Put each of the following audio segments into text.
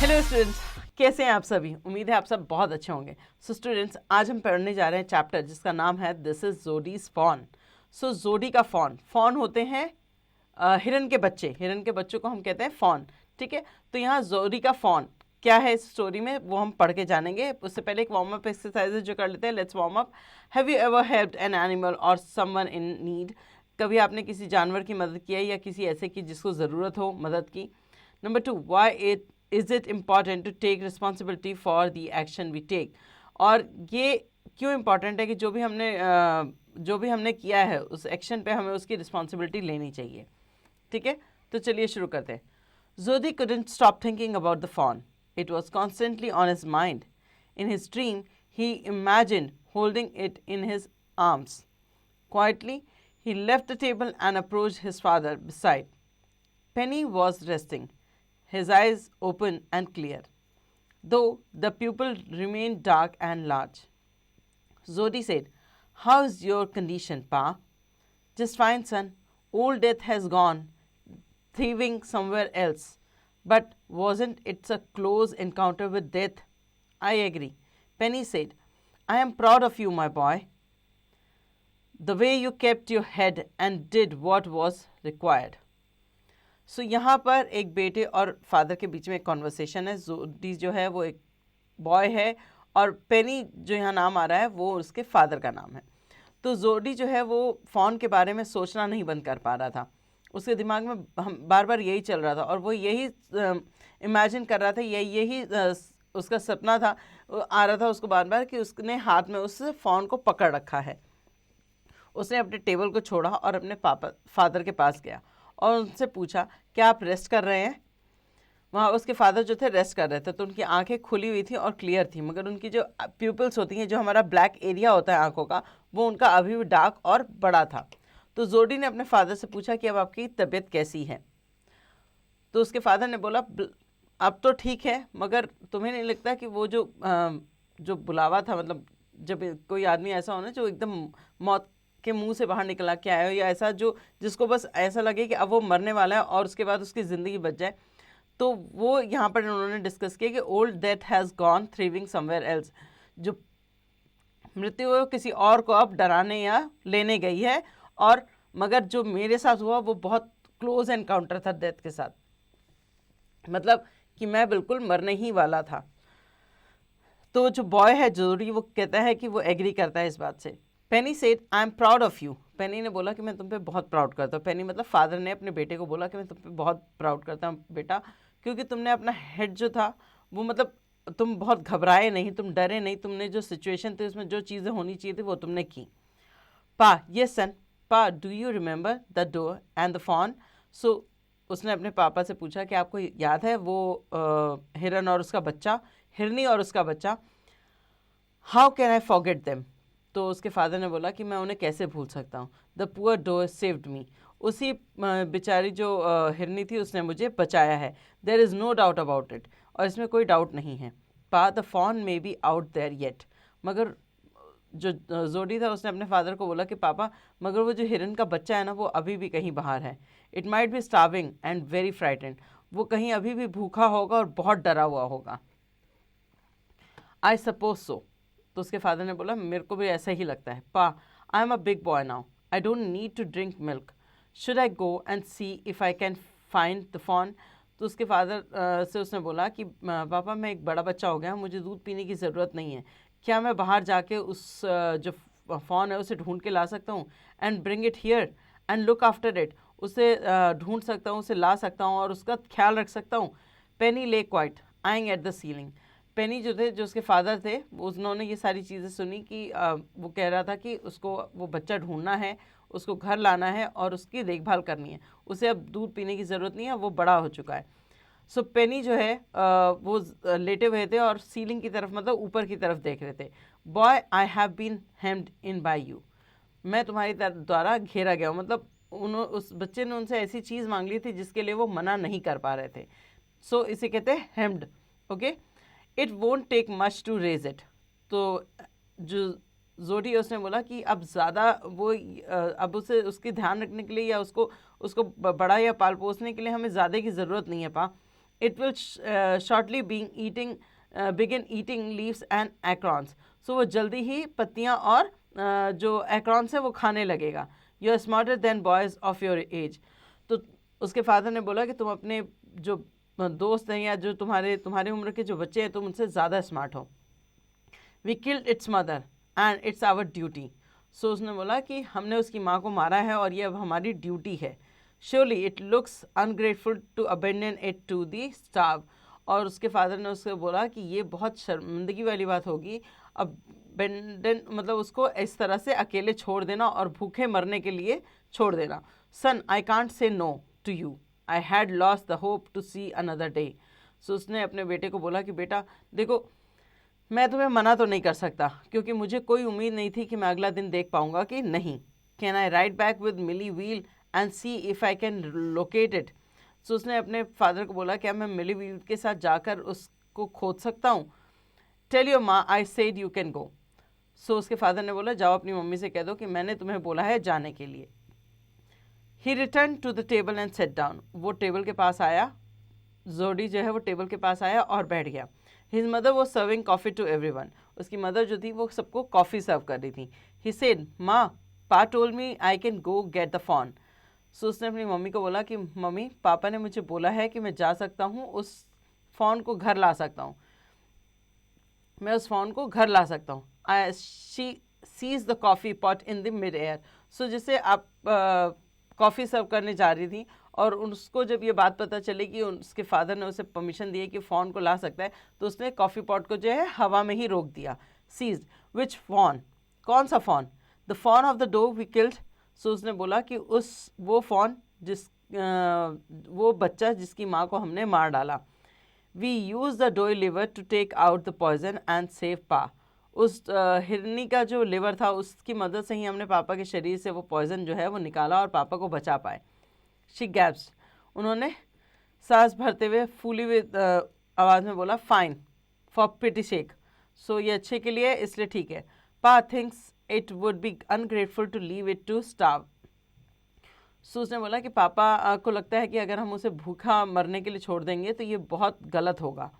Hello students, कैसे हैं आप सभी? उम्मीद है आप सब बहुत अच्छे होंगे। सो स्टूडेंट्स, आज हम पढ़ने जा रहे हैं चैप्टर जिसका नाम है this is Jody's fawn. So जोडी का फॉन होते हैं हिरन के बच्चे। हिरन के बच्चों को हम कहते हैं फॉन, ठीक है। तो यहाँ जोडी का फॉन क्या है इस स्टोरी में, वो हम पढ़ के जानेंगे। उससे पहले एक वार्म अप एक्सरसाइजेज जो कर लेते हैं। Let's warm up. Have you ever helped an animal और समवन इन नीड? कभी आपने किसी जानवर की मदद की है या किसी ऐसे की जिसको ज़रूरत हो मदद की? Number 2, why is it important to take responsibility for the action we take? और ये क्यों इम्पॉर्टेंट है कि जो भी हमने किया है उस एक्शन पे हमें उसकी रिस्पॉन्सिबिलिटी लेनी चाहिए, ठीक है। तो चलिए शुरू करते हैं। Zodi couldn't stop thinking about the fawn. It was constantly on his mind. In his dream, he imagined holding it in his arms. Quietly, he left the table and approached his father beside. Penny was resting, his eyes open and clear, though the pupil remained dark and large. Zodi said, "How is your condition, Pa?" "Just fine, son. Old Death has gone, thriving somewhere else. But wasn't it a close encounter with death?" "I agree," Penny said. "I am proud of you, my boy. The way you kept your head and did what was required." सो यहाँ पर एक बेटे और father के बीच में एक conversation है। जोडी जो है वो एक बॉय है और पेनी जो यहाँ नाम आ रहा है वो उसके फादर का नाम है। तो जोडी जो है वो फॉन के बारे में सोचना नहीं बंद कर पा रहा था। उसके दिमाग में बार बार यही चल रहा था और वो यही इमेजिन कर रहा था, यही उसका सपना था, आ रहा था उसको बार बार कि उसने हाथ में उस फॉन को पकड़ रखा है। उसने अपने टेबल को छोड़ा और अपने फादर के पास गया और उनसे पूछा, "क्या आप रेस्ट कर रहे हैं?" वहाँ उसके फादर जो थे रेस्ट कर रहे थे, तो उनकी आंखें खुली हुई थी और क्लियर थी, मगर उनकी जो प्यूपिल्स होती हैं, जो हमारा ब्लैक एरिया होता है आंखों का, वो उनका अभी भी डार्क और बड़ा था। तो जोडी ने अपने फादर से पूछा कि अब आपकी तबीयत कैसी है? तो उसके फादर ने बोला, "अब तो ठीक है, मगर तुम्हें नहीं लगता कि वो जो बुलावा था, मतलब जब कोई आदमी ऐसा हो ना जो एकदम मौत के मुंह से बाहर निकला के आया हो, या ऐसा जिसको बस ऐसा लगे कि अब वो मरने वाला है और उसके बाद उसकी ज़िंदगी बच जाए, तो वो यहाँ पर उन्होंने डिस्कस किया कि old death has gone thriving somewhere else. जो मृत्यु किसी और को अब डराने या लेने गई है, और मगर जो मेरे साथ हुआ वो बहुत क्लोज एनकाउंटर था डेथ के साथ, मतलब कि मैं बिल्कुल मरने ही वाला था। तो जो बॉय है जोडी, वो कहता है कि वो एग्री करता है इस बात से। Penny said, "I am proud of you." Penny ने बोला कि मैं तुम पे बहुत प्राउड करता हूँ। पेनी मतलब फादर ने अपने बेटे को बोला कि मैं तुम पे बहुत प्राउड करता हूँ बेटा, क्योंकि तुमने अपना हेड जो था वो, मतलब तुम बहुत घबराए नहीं, तुम डरे नहीं, तुमने जो सिचुएशन थी उसमें जो चीज़ें होनी चाहिए थी वो तुमने की। "पा, yes son, pa, do you remember the doe and the fawn?" So उसने अपने पापा से पूछा कि आपको याद है वो हिरन और उसका बच्चा, हिरनी और उसका बच्चा? "How can I forget them?" तो उसके फादर ने बोला कि मैं उन्हें कैसे भूल सकता हूँ। "The poor doe saved me." उसी बेचारी जो हिरनी थी उसने मुझे बचाया है। "There is no doubt about it." और इसमें कोई डाउट नहीं है। "Pa, the fawn may be out there yet." मगर जो जोडी था उसने अपने फादर को बोला कि पापा, मगर वो जो हिरन का बच्चा है ना वो अभी भी कहीं बाहर है। "It might be starving and very frightened." वो कहीं अभी भी भूखा होगा और बहुत डरा हुआ होगा। "I suppose so." तो उसके फादर ने बोला, मेरे को भी ऐसा ही लगता है। "Pa, I am a big boy now, I don't need to drink milk. Should I go and see if I can find the fawn?" तो उसके फादर से उसने बोला कि पापा, मैं एक बड़ा बच्चा हो गया हूँ, मुझे दूध पीने की ज़रूरत नहीं है। क्या मैं बाहर जाके उस जो फॉन है उसे ढूंढ के ला सकता हूँ? "And bring it here and look after it." उसे ढूंढ सकता हूँ, उसे ला सकता हूँ और उसका ख्याल रख सकता हूँ? Penny lay quiet, eyeing at the ceiling. Penny जो थे, जो उसके फादर थे, उन्होंने ये सारी चीज़ें सुनी कि वो कह रहा था कि उसको वो बच्चा ढूंढना है, उसको घर लाना है और उसकी देखभाल करनी है। उसे अब दूध पीने की ज़रूरत नहीं है, वो बड़ा हो चुका है। सो पेनी जो है वो लेटे हुए थे और सीलिंग की तरफ, मतलब ऊपर की तरफ देख रहे थे। "Boy, I have been hemmed in by you." मैं तुम्हारी द्वारा घेरा गया हूँ, मतलब उस बच्चे ने उनसे ऐसी चीज़ मांग ली थी जिसके लिए वो मना नहीं कर पा रहे थे। सो इसे कहते हैं hemmed, okay. "It won't take much to raise it." तो जो जोडी उसने बोला कि अब ज़्यादा वो अब उसे उसकी ध्यान रखने के लिए या उसको बड़ा या पाल पोसने के लिए हमें ज़्यादा की ज़रूरत नहीं है पा। it will shortly begin eating leaves and acorns. So वो जल्दी ही पत्तियाँ और जो acorns है वो खाने लगेगा. You are smarter than boys of your age. तो उसके फादर ने बोला कि तुम अपने जो दोस्त हैं या जो तुम्हारी उम्र के जो बच्चे हैं तुम उनसे ज़्यादा स्मार्ट हो. We killed its mother and it's our duty. So उसने बोला कि हमने उसकी माँ को मारा है और ये अब हमारी ड्यूटी है. Surely it looks ungrateful to abandon it to the starve. और उसके फादर ने उससे बोला कि ये बहुत शर्मिंदगी वाली बात होगी अबेंडन मतलब उसको इस तरह से अकेले छोड़ देना और भूखे मरने के लिए छोड़ देना. Son, I can't say no to you. I had lost the hope to see another day. So उसने अपने बेटे को बोला कि बेटा देखो मैं तुम्हें मना तो नहीं कर सकता क्योंकि मुझे कोई उम्मीद नहीं थी कि मैं अगला दिन देख पाऊंगा कि नहीं. Can I ride back with Millwheel and see if I can locate it. So उसने अपने फादर को बोला क्या मैं मिली व्हील के साथ जाकर उसको खोज सकता हूँ. Tell your ma I said you can go. So उसके फादर ने बोला जाओ अपनी मम्मी से कह दो कि मैंने तुम्हें बोला है जाने के लिए. He return to the table and set down. वो टेबल के पास आया. जोडी जो है वो टेबल के पास आया और बैठ गया. His mother was serving coffee to everyone. उसकी मदर जो थी वो सबको कॉफ़ी सर्व कर रही थी. He said, माँ पा told me I can go get the phone. So उसने अपनी मम्मी को बोला कि मम्मी पापा ने मुझे बोला है कि मैं जा सकता हूँ उस फ़ोन को घर ला सकता हूँ. मैं उस फ़ोन को घर ला सकता हूँ. She seized the coffee pot in the mid air. So जैसे आप कॉफ़ी सर्व करने जा रही थी और उसको जब ये बात पता चली कि उसके फादर ने उसे परमिशन दी है कि फ़ोन को ला सकता है तो उसने कॉफ़ी पॉट को जो है हवा में ही रोक दिया. सीज्ड. Which fawn? कौन सा fawn? The fawn of the dog we killed. So उसने बोला कि वो फ़ोन वो बच्चा जिसकी माँ को हमने मार डाला. We use the doe liver to take out the poison and save pa. उस हिरनी का जो लिवर था उसकी मदद से ही हमने पापा के शरीर से वो पॉइजन जो है वो निकाला और पापा को बचा पाए. She gasps. उन्होंने सांस भरते हुए फूली हुई आवाज़ में बोला fine for pity sake. So ये अच्छे के लिए इसलिए ठीक है. Pa thinks it would be ungrateful to leave it to starve. So उसने बोला कि पापा को लगता है कि अगर हम उसे भूखा मरने के लिए छोड़ देंगे तो ये बहुत गलत होगा.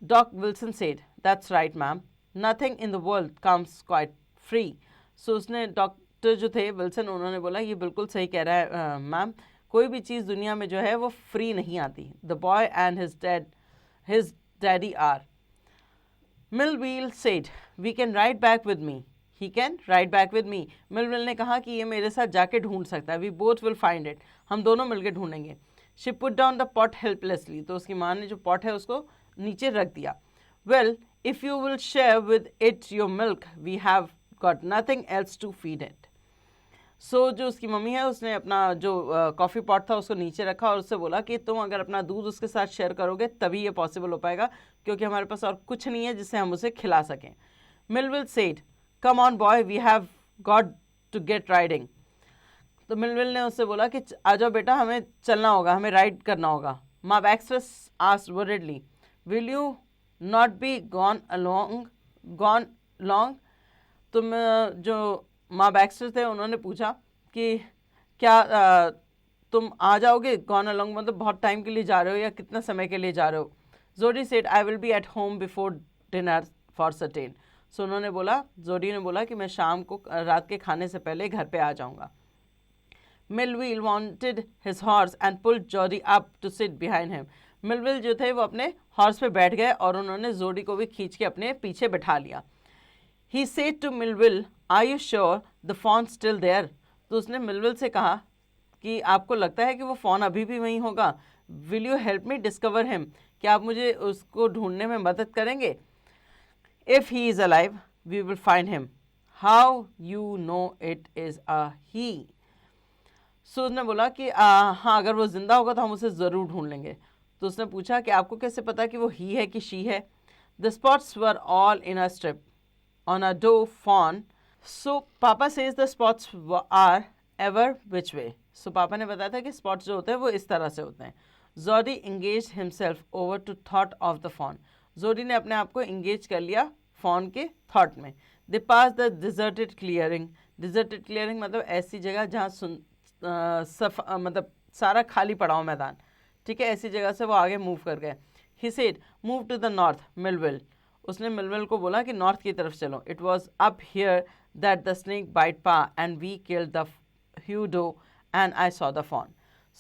Doc Wilson said, "That's right, ma'am. Nothing in the world comes quite free." So उसने डॉक्टर जो थे विल्सन उन्होंने बोला ये बिल्कुल सही कह रहा है मैम. कोई भी चीज़ दुनिया में जो है वो फ्री नहीं आती. The boy and his daddy are. Millville said, "We can ride back with me." He can ride back with me. Millville ने कहा कि ये मेरे साथ जाके ढूंढ सकता है. We both will find it. हम दोनों मिलके ढूंढेंगे. She put down the pot helplessly. तो उसकी माँ ने जो पॉट है उसको नीचे रख दिया. Well, if you will share with it your milk, we have got nothing else to feed it. So जो उसकी मम्मी है उसने अपना जो कॉफ़ी पॉट था उसको नीचे रखा और उससे बोला कि तुम अगर अपना दूध उसके साथ शेयर करोगे तभी ये पॉसिबल हो पाएगा क्योंकि हमारे पास और कुछ नहीं है जिससे हम उसे खिला सकें. Millville said, "Come on boy, we have got to get riding." तो मिलविल ने उससे बोला कि आ जाओ बेटा हमें चलना होगा हमें राइड करना होगा. माँ Baxter asked worriedly, "Will you not be gone long?" तुम जो माँ बैक्स्टर थे उन्होंने पूछा कि क्या तुम आ जाओगे. गॉन अलोंग मतलब बहुत टाइम के लिए जा रहे हो या कितना समय के लिए जा रहे हो. Jody said, "I will be at home before dinner for certain." So उन्होंने बोला जोडी ने बोला कि मैं शाम को रात के खाने से पहले घर पे आ जाऊँगा. Millville wanted his horse and pulled Jody up to sit behind him. Millville जो थे वो अपने हॉर्स पे बैठ गए और उन्होंने जोडी को भी खींच के अपने पीछे बैठा लिया. He said to Millville, "Are you sure the phone's still there?" तो उसने मिलविल से कहा कि आपको लगता है कि वो फ़ोन अभी भी वहीं होगा. Will you help me discover him? क्या आप मुझे उसको ढूंढने में मदद करेंगे? If he is alive, we will find him. How you know it is a he? सो उसने बोला कि हाँ अगर वो जिंदा होगा तो हम उसे ज़रूर ढूंढ लेंगे. तो उसने पूछा कि आपको कैसे पता कि वो ही है कि शी है. The spots were all in a strip on a doe fawn. So pa says the spots are ever which way. So पापा ने बताया था कि स्पॉट्स जो होते हैं वो इस तरह से होते हैं. Jody engage himself over to thought of the fawn. Jody ने अपने आप को इंगेज कर लिया फॉन के थॉट में. They pass the deserted clearing. Deserted clearing मतलब ऐसी जगह जहाँ मतलब सारा खाली पड़ा हो मैदान. ठीक है, ऐसी जगह से वो आगे मूव कर गए। He said move to the north Millwheel, उसने मिलविल को बोला कि नॉर्थ की तरफ चलो। It was up here that the snake bite pa and we killed the doe and I saw the fawn.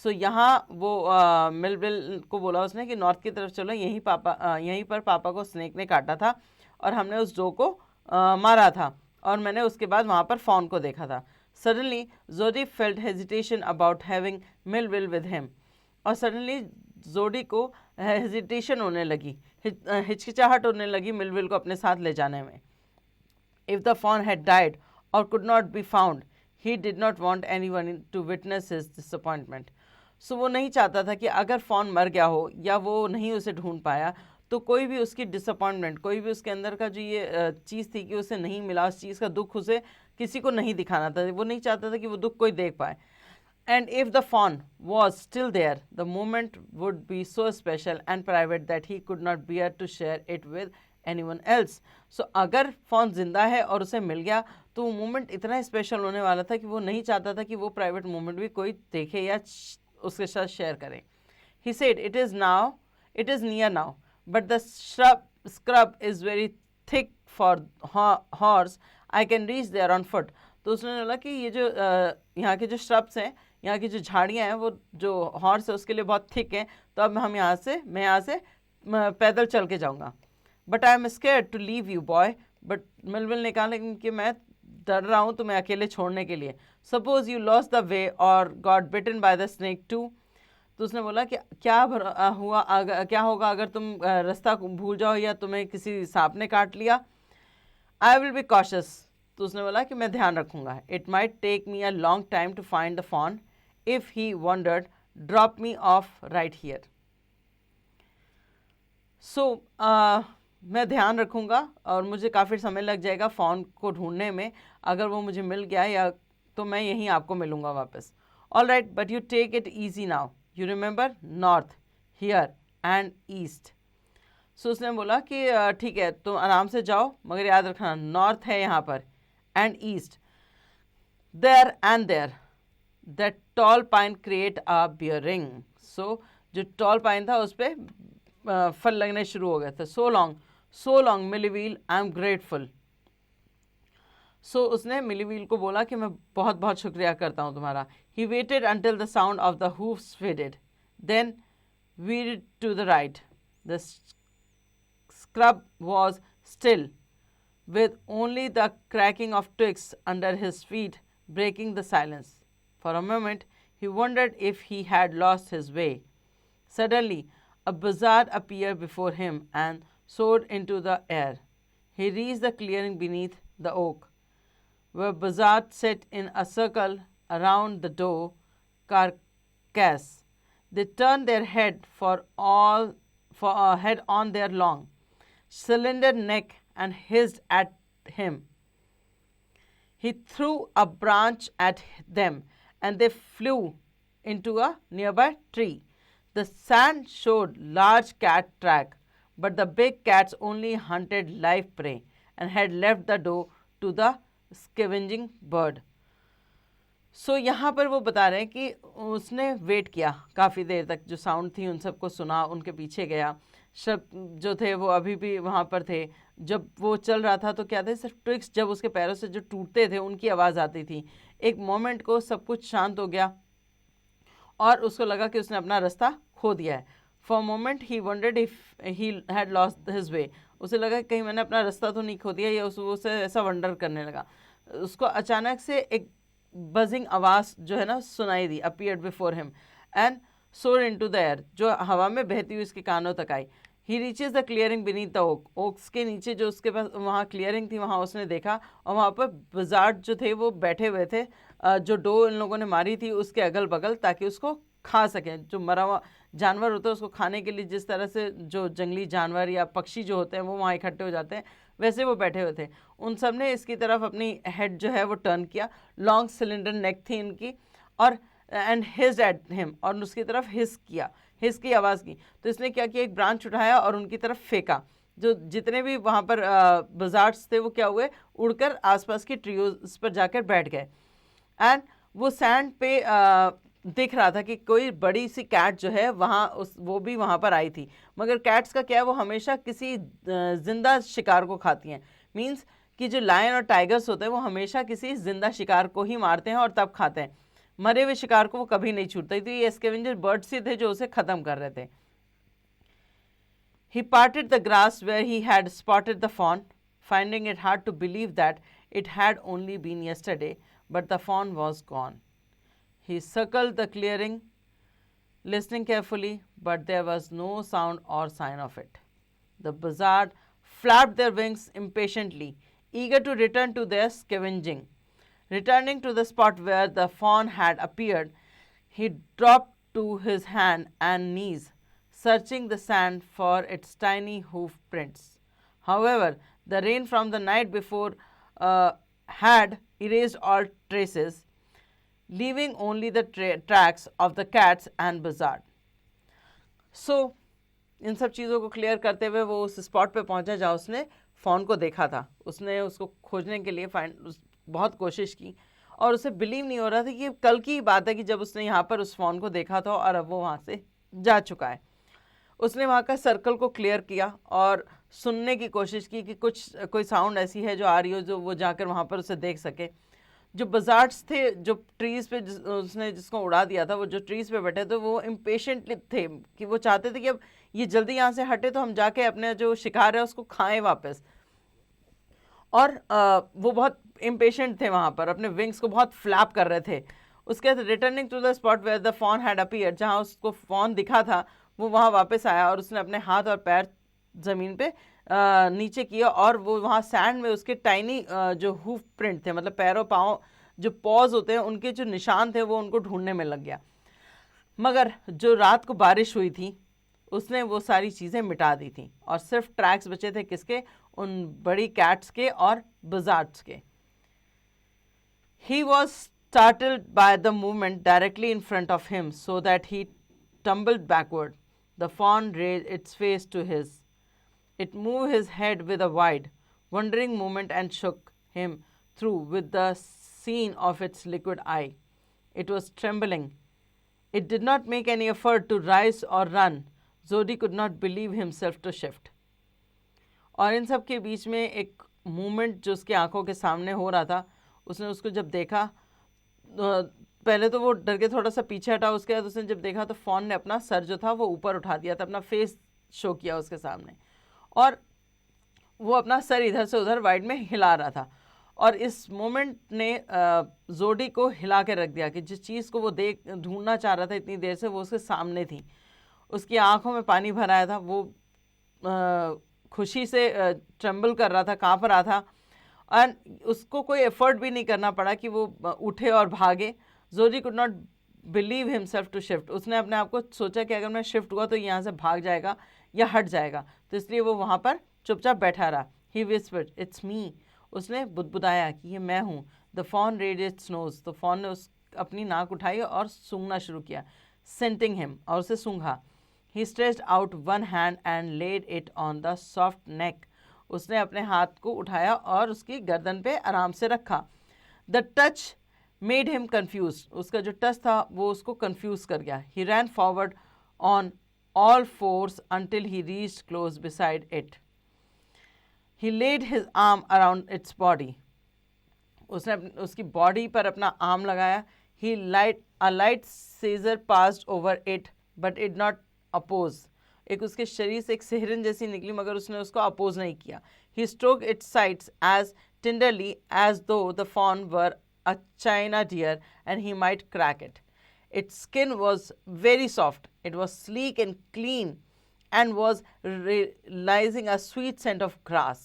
So यहाँ वो मिलविल को बोला उसने कि नॉर्थ की तरफ चलो, यहीं पर पापा को स्नेक ने काटा था और हमने उस डो को मारा था और मैंने उसके बाद वहाँ पर फॉन को देखा था। सडनली जोडी felt hesitation about having Millville with him, और सडनली जोडी को हेजिटेशन होने लगी, हिचकिचाहट होने लगी मिलविल को अपने साथ ले जाने में। If the fawn had died और could not be found he did not want anyone to witness his disappointment. So वो नहीं चाहता था कि अगर फॉन मर गया हो या वो नहीं उसे ढूंढ पाया तो कोई भी उसकी डिसअपॉइंटमेंट, कोई भी उसके अंदर का जो ये चीज़ थी कि उसे नहीं मिला, उस चीज़ का दुख उसे किसी को नहीं दिखाना था। वो नहीं चाहता था कि वो दुख कोई देख पाए। And if the fawn was still there, the moment would be so special and private that he could not bear to share it with anyone else. So अगर fawn जिंदा है और उसे मिल गया तो वो मोमेंट इतना स्पेशल होने वाला था कि वो नहीं चाहता था कि वो प्राइवेट मोमेंट भी कोई देखे या उसके साथ शेयर करे। He said, it is near now, but the scrub is very thick for horse. I can reach there on foot. तो उसने बोला कि ये जो यहाँ के जो श्रब्स हैं, यहाँ की जो झाड़ियाँ हैं, वो जो हॉर्स है उसके लिए बहुत थिक हैं, तो अब मैं यहाँ से पैदल चल के जाऊँगा। But I am scared to leave you boy, but Millwheel ने कहा लेकिन कि मैं डर रहा हूँ तुम्हें अकेले छोड़ने के लिए। Suppose you lost the way और got bitten by the snake too. तो उसने बोला कि क्या होगा अगर तुम रास्ता भूल जाओ या तुम्हें किसी सांप ने काट लिया। आई विल बी कॉशियस, तो उसने बोला कि मैं ध्यान रखूंगा। It might take me a long time to find the fawn, if he wandered drop me off right here. So मैं ध्यान रखूंगा और मुझे काफ़ी समय लग जाएगा फॉन को ढूंढने में। अगर वो मुझे मिल गया या तो मैं यहीं आपको मिलूंगा वापस। All right, but you take it easy now, you remember north here and east. So उसने बोला कि ठीक है तुम आराम से जाओ, मगर याद रखना नॉर्थ है यहाँ पर and east. There and there that tall pine create a bearing. So जो टॉल पाइन था उस पर फल लगने शुरू हो गए थे। So long Millwheel, I am grateful. So उसने मिलीवील को बोला कि मैं बहुत बहुत शुक्रिया करता हूँ तुम्हारा। He waited until the sound of the hoofs faded, then veered to the right. The scrub was still, with only the cracking of twigs under his feet breaking the silence. For a moment he wondered if he had lost his way. Suddenly a buzzard appeared before him and soared into the air. He reached the clearing beneath the oak, where buzzards sat in a circle around the door carcass. They turned their head head on their long, slender neck and hissed at him. He threw a branch at them, and they flew into a nearby tree. The sand showed large cat track, but the big cats only hunted live prey and had left the door to the scavenging bird. सो यहाँ पर वो बता रहे हैं कि उसने wait किया काफ़ी देर तक, जो साउंड थी उन सबको सुना, उनके पीछे गया। सब जो थे वो अभी भी वहाँ पर थे। जब वो चल रहा था तो क्या थे, सिर्फ ट्विग्स जब उसके पैरों से जो टूटते थे उनकी आवाज़ आती थी। एक मोमेंट को सब कुछ शांत हो गया और उसको लगा कि उसने अपना रास्ता खो दिया है। For moment he wondered if he had lost his way. उसे लगा कहीं मैंने अपना रास्ता तो नहीं खो दिया, या उसे ऐसा वंडर करने लगा। उसको अचानक से एक बजिंग आवाज़ जो है ना सुनाई दी, appeared before him and soar into the air, जो हवा में बहती हुई उसके कानों तक आई। He reaches the clearing beneath the oak. Oaks के नीचे जो उसके पास वहाँ क्लियरिंग थी वहाँ उसने देखा, और वहाँ पर बजार्ड जो थे वो बैठे हुए थे, जो डो इन लोगों ने मारी थी उसके अगल बगल, ताकि उसको खा सकें। जो मरा हुआ जानवर होता है उसको खाने के लिए जिस तरह से जो जंगली जानवर या पक्षी जो होते हैं वो वहाँ इकट्ठे हो जाते हैं, वैसे वो बैठे हुए थे। उन सब ने इसकी तरफ अपनी हेड जो है वो टर्न किया। लॉन्ग सिलेंडर नेक थी इनकी, और एंड हिस्ड एट हिम, और उसकी तरफ हिस किया, हिस की आवाज़ की। तो इसने क्या किया, एक ब्रांच उठाया और उनकी तरफ फेंका। जो जितने भी वहाँ पर बजार्ड्स थे वो क्या हुए, उड़कर आसपास की ट्रीज पर जाकर बैठ गए। एंड वो सैंड पे दिख रहा था कि कोई बड़ी सी कैट जो है वो भी वहाँ पर आई थी। मगर कैट्स का क्या है, वो हमेशा किसी जिंदा शिकार को खाती हैं। मीन्स कि जो लायन और टाइगर्स होते हैं वो हमेशा किसी जिंदा शिकार को ही मारते हैं और तब खाते हैं, मरे हुए शिकार को वो कभी नहीं छूटते। तो ये स्कैवेंजर बर्ड्स ही थे जो उसे खत्म कर रहे थे। He parted the grass where he had spotted the fawn, finding it hard to believe that it had only been yesterday, but the fawn was gone. He circled the clearing, listening carefully, but there was no sound or sign of it. The buzzard flapped their wings impatiently, eager to return to their scavenging. Returning to the spot where the fawn had appeared, he dropped to his hand and knees, searching the sand for its tiny hoof prints. However, the rain from the night before had erased all traces, leaving only the tracks of the cats and buzzard. So, इन सब चीज़ों को clear करते हुए वो उस spot पे पहुंचा जहाँ उसने फॉन को देखा था। उसने उसको खोजने के लिए बहुत कोशिश की और उसे बिलीव नहीं हो रहा था कि ये कल की बात है कि जब उसने यहाँ पर उस फॉन को देखा था और अब वो वहाँ से जा चुका है। उसने वहाँ का सर्कल को क्लियर किया और सुनने की कोशिश की कि कोई साउंड ऐसी है जो आ रही हो जो वो जाकर वहाँ पर उसे देख सके। जो बजार्ड्स थे जो ट्रीज़ पे उसने जिसको उड़ा दिया था, वो जो ट्रीज़ पे बैठे थे वो इम्पेशेंटली थे कि वो चाहते थे कि अब ये जल्दी यहाँ से हटे तो हम जाके अपने जो शिकार है उसको खाएं वापस। और वो बहुत इम्पेशेंट थे वहाँ पर, अपने विंग्स को बहुत फ्लैप कर रहे थे। उसके बाद returning to the spot where the fawn had appear, जहाँ उसको फॉन दिखा था वो वहाँ वापस आया और उसने अपने हाथ और पैर ज़मीन पे नीचे किया और वो वहाँ सैंड में उसके टाइनी जो हूफ प्रिंट थे, मतलब पैरों पाँव जो पॉज होते हैं उनके जो निशान थे वो उनको ढूंढने में लग गया। मगर जो रात को बारिश हुई थी उसने वो सारी चीज़ें मिटा दी थी और सिर्फ ट्रैक्स बचे थे किसके, उन बड़ी कैट्स के और बजार्ड्स के। He was startled by the movement directly in front of him so that he tumbled backward. The fawn raised its face to his. It moved his head with a wide, wondering movement and shook him through with the scene of its liquid eye. It was trembling. It did not make any effort to rise or run. Zodi could not believe himself to shift. और इन सब के बीच में एक movement जो उसकी आंखों के सामने हो रहा था, उसने उसको जब देखा पहले तो वो डर के थोड़ा सा पीछे हटा, उसके बाद उसने जब देखा तो फॉन ने अपना सर जो था वो ऊपर उठा दिया था, अपना फेस शो किया उसके सामने और वो अपना सर इधर से उधर वाइड में हिला रहा था। और इस मोमेंट ने जोडी को हिला के रख दिया कि जिस चीज़ को वो ढूंढना चाह रहा था इतनी देर से वो उसके सामने थी। उसकी आंखों में पानी भर आया था, वो खुशी से ट्रम्बल कर रहा था, काँप रहा था और उसको कोई एफर्ट भी नहीं करना पड़ा कि वो उठे और भागे। Jody could not believe himself to shift. उसने अपने आप को सोचा कि अगर मैं शिफ्ट हुआ तो यहाँ से भाग जाएगा या हट जाएगा, तो इसलिए वो वहाँ पर चुपचाप बैठा रहा। ही विस्पर्ड इट्स मी, उसने बुदबुदाया कि ये मैं हूँ। The fawn red its nose, तो फॉन ने अपनी नाक उठाई और सूंघना शुरू किया। सेंटिंग हिम, और उसे सूंघा। He stretched out one hand and laid it on the soft neck, उसने अपने हाथ को उठाया और उसकी गर्दन पे आराम से रखा। The touch made him confuse, उसका जो टच था वो उसको कन्फ्यूज कर गया। He ran forward on all fours until he reached close beside it. He laid his arm around its body, उसने उसकी बॉडी पर अपना आर्म लगाया। He light seizure passed over it but it not oppose, एक उसके शरीर से एक सिहरन जैसी निकली मगर उसने उसको अपोज नहीं किया। He stroke its sides as tenderly as though the fawn were a china deer and he might crack it. Its skin was very soft, it was sleek and clean and was realizing a sweet scent of grass.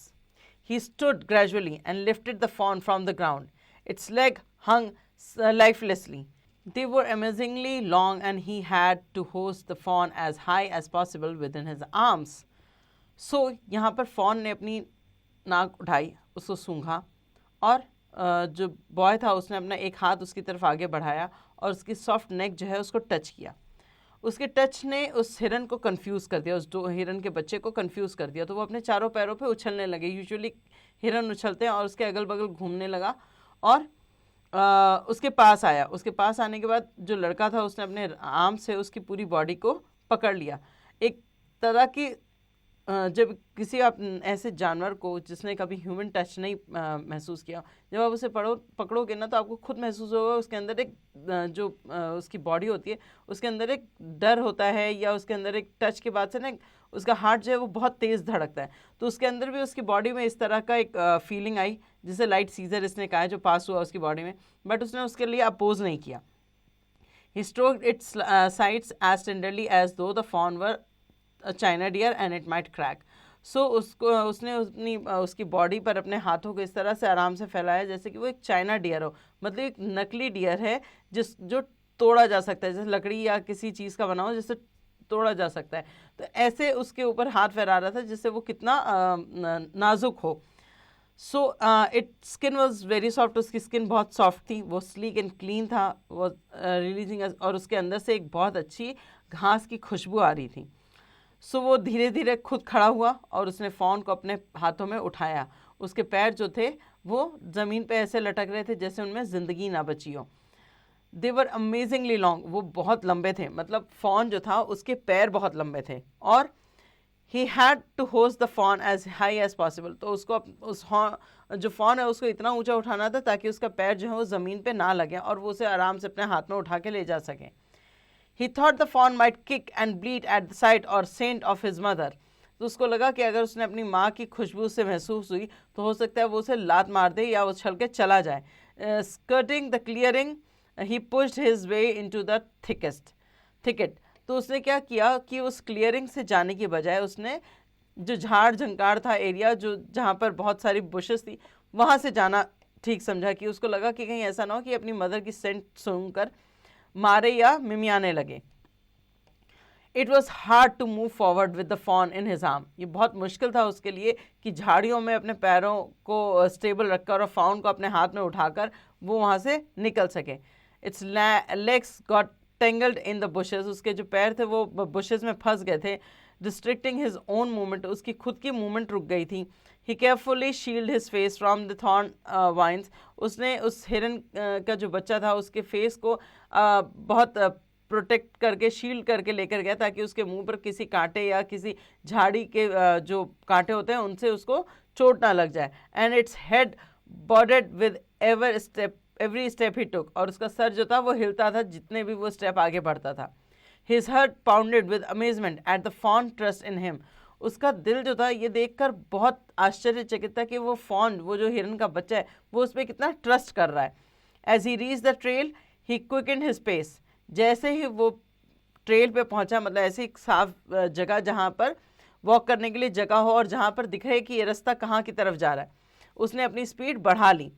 He stood gradually and lifted the fawn from the ground. Its leg hung lifelessly. They were amazingly long and he had to hoist the fawn as high as possible within his arms. So यहाँ पर fawn ने अपनी नाक उठाई, उसको सूंघा और जो boy था उसने अपना एक हाथ उसकी तरफ आगे बढ़ाया और उसकी सॉफ्ट नेक जो है उसको टच किया। उसके टच ने उस हिरन को कंफ्यूज कर दिया, उस दो हिरन के बच्चे को कंफ्यूज कर दिया, तो वो अपने चारों पैरों पे उछलने लगे। यूजुअली हिरन उछलते हैं और उसके अगल बगल घूमने लगा और उसके पास आया। उसके पास आने के बाद जो लड़का था उसने अपने आर्म से उसकी पूरी बॉडी को पकड़ लिया। एक तरह की जब किसी आप ऐसे जानवर को जिसने कभी ह्यूमन टच नहीं महसूस किया, जब आप उसे पकड़ोगे ना तो आपको खुद महसूस होगा उसके अंदर एक जो उसकी बॉडी होती है उसके अंदर एक डर होता है, या उसके अंदर एक टच के बाद से ना उसका हार्ट जो है वो बहुत तेज़ धड़कता है। तो उसके अंदर भी उसकी बॉडी में इस तरह का एक फीलिंग आई जिसे लाइट सीजर इसने कहा है, जो पास हुआ उसकी बॉडी में, बट उसने उसके लिए अपोज नहीं किया। He stroked its sides as tenderly as though the fawn were a china deer and it might crack. So उसने उसकी बॉडी पर अपने हाथों को इस तरह से आराम से फैलाया जैसे कि वो एक चाइना डियर हो, मतलब एक नकली डियर है जो तोड़ा जा सकता है, जैसे लकड़ी या किसी चीज़ का बना हो जिससे तोड़ा जा सकता है। तो ऐसे उसके ऊपर हाथ फैला रहा था जिससे वो कितना नाजुक हो। So it skin was very soft, उसकी स्किन बहुत सॉफ्ट थी, वो स्लीक एंड क्लीन था, वो रिलीजिंग, और उसके अंदर से एक बहुत अच्छी घास की खुशबू आ रही थी। सो वो धीरे धीरे खुद खड़ा हुआ और उसने फॉन को अपने हाथों में उठाया। उसके पैर जो थे वो ज़मीन पे ऐसे लटक रहे थे जैसे उनमें ज़िंदगी ना बची हो। दे वर अमेजिंगली लॉन्ग, वो बहुत लंबे थे, मतलब फॉन जो था उसके पैर बहुत लंबे थे। और he had to hoist the fawn as high as possible, तो उसको उस जो फॉन है उसको इतना ऊंचा उठाना था ताकि उसका पैर जो है वो ज़मीन पे ना लगे और वो उसे आराम से अपने हाथ में उठा के ले जा सके। He thought the fawn might kick and bleat at the sight और सेंट ऑफ हिज मदर, तो उसको लगा कि अगर उसने अपनी माँ की खुशबू से महसूस हुई तो हो सकता है वो उसे लात मार दे या उछल के चला जाए। Skirting the clearing he pushed his way into the thicket, तो उसने क्या किया कि उस क्लियरिंग से जाने की बजाय उसने जो झाड़ झंकार था एरिया जो जहाँ पर बहुत सारी बुशेस थी वहाँ से जाना ठीक समझा, कि उसको लगा कि कहीं ऐसा ना हो कि अपनी मदर की सेंट सुनकर मारे या मिमियाने लगे। It was hard to move forward with the fawn in his arm, ये बहुत मुश्किल था उसके लिए कि झाड़ियों में अपने पैरों को स्टेबल रखकर और फॉन को अपने हाथ में उठाकर वो वहाँ से निकल सके। It's legs got tangled in the bushes, उसके जो पैर थे वो बुशेस में फंस गए थे, डिस्ट्रिक्टिंग हिज ओन मूवमेंट, उसकी खुद की मूवमेंट रुक गई थी। He carefully shield his face from the thorn vines, उसने उस हिरन का जो बच्चा था उसके फेस को बहुत प्रोटेक्ट करके शील्ड करके लेकर गया ताकि उसके मुंह पर किसी कांटे या किसी झाड़ी के जो कांटे होते हैं उनसे उसको चोट ना लग जाए। And its head bobbed with every step he took, और उसका सर जो था वो हिलता था जितने भी वो स्टेप आगे बढ़ता था। His heart pounded with amazement at the fawn trust in him, उसका दिल जो था ये देखकर बहुत आश्चर्यचकित था कि वो फॉन, वो जो हिरन का बच्चा है, वो उस पर कितना ट्रस्ट कर रहा है। As he reach the trail he quickened his pace, जैसे ही वो ट्रेल पे पहुंचा, मतलब ऐसी एक साफ जगह जहाँ पर वॉक करने के लिए जगह हो और जहाँ पर दिख रहे कि ये रास्ता कहाँ की तरफ जा रहा है, उसने अपनी स्पीड बढ़ा ली।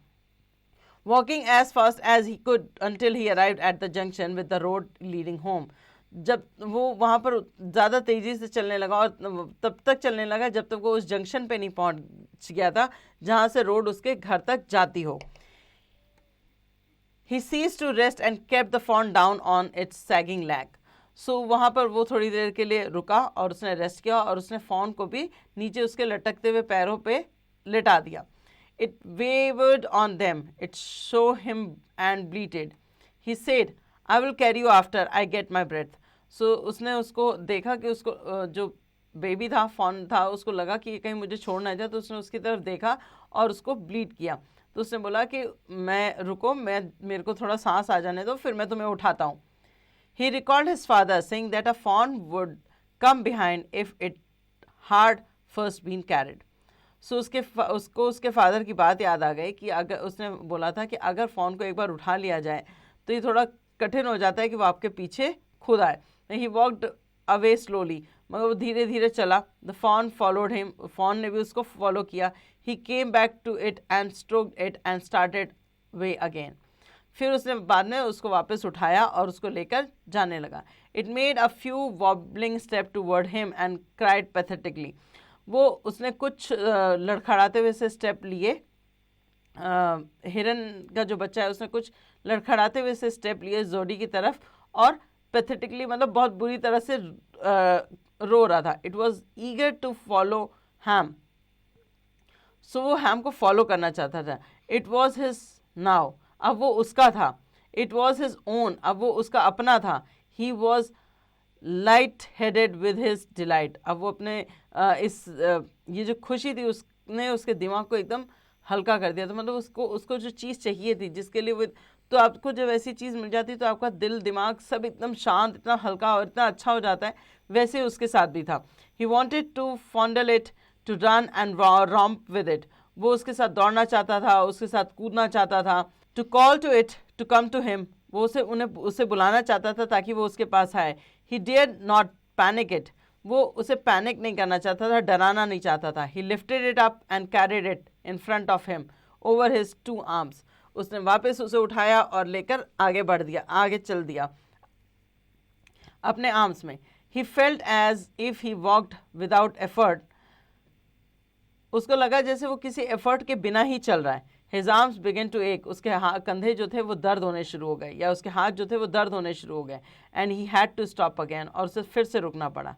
Walking as fast as he could until he arrived at the junction with the road leading home, जब वो वहाँ पर ज़्यादा तेज़ी से चलने लगा और तब तक चलने लगा जब तक वो उस जंक्शन पे नहीं पहुँच गया था जहाँ से रोड उसके घर तक जाती हो। He ceased to rest and kept the fawn down on its sagging leg. So वहाँ पर वो थोड़ी देर के लिए रुका और उसने रेस्ट किया और उसने फॉन को भी नीचे उसके लटकते हुए पैरों पे लिटा दिया। It wavered on them. It saw him and bleated. He said, "I will carry you after I get my breath." So उसने उसको देखा कि उसको जो बेबी था, फॉन था, उसको लगा कि कहीं मुझे छोड़ ना जाए, तो उसने उसकी तरफ देखा और उसको ब्लीड किया। तो उसने बोला कि मैं रुको, मेरे को थोड़ा सांस आ जाने दो, फिर मैं तुम्हें उठाता हूँ। He recalled his father saying that a fawn would come behind if it had first been carried. So उसको उसके फादर की बात याद आ गई कि अगर उसने बोला था कि अगर फॉन को एक बार उठा लिया जाए तो ये थोड़ा कठिन हो जाता है कि वो आपके पीछे खुद आए। He walked away slowly, मगर वो धीरे धीरे चला। The fawn followed him, fawn ने भी उसको फॉलो किया। He came back to it and stroked it and started way again. फिर उसने बाद में उसको वापस उठाया और उसको लेकर जाने लगा। It made a few wobbling steps toward him and cried pathetically. वो उसने कुछ लड़खड़ाते हुए से स्टेप लिए, हिरन का जो बच्चा है उसने कुछ लड़खड़ाते हुए से स्टेप लिए जोडी की तरफ और पैथेटिकली, मतलब बहुत बुरी तरह से रो रहा था। It was eager to follow him, सो वो हैम को फॉलो करना चाहता था। इट वॉज हिज नाउ, अब वो उसका था। इट वॉज हिज ओन, अब वो उसका अपना था। He was light headed with his delight, अब वो अपने ये जो खुशी थी उसने उसके दिमाग को एकदम हल्का कर दिया। तो मतलब उसको उसको जो चीज़ चाहिए थी जिसके लिए वो, तो आपको जब ऐसी चीज़ मिल जाती है तो आपका दिल दिमाग सब एकदम शांत, इतना हल्का और इतना अच्छा हो जाता है। वैसे उसके साथ भी था। He wanted to fondle it, to run and romp with it, वो उसके साथ दौड़ना चाहता था, उसके साथ कूदना चाहता था। To call to it to come to him, वो उसे बुलाना चाहता था ताकि वो उसके पास आए। He dare not panic it, वो उसे पैनिक नहीं करना चाहता था, डराना नहीं चाहता था। ही lifted it up and carried it in front of him over his 2 arms, उसने वापस उसे उठाया और लेकर आगे बढ़ दिया, आगे चल दिया अपने आर्म्स में। He felt as if he walked without effort, उसको लगा जैसे वो किसी एफर्ट के बिना ही चल रहा है। हिज आर्म्स बिगन टू एक, उसके कंधे जो थे वो दर्द होने शुरू हो गए, या उसके हाथ जो थे वो दर्द होने शुरू हो गए। And he had to stop again, और उसे फिर से रुकना पड़ा।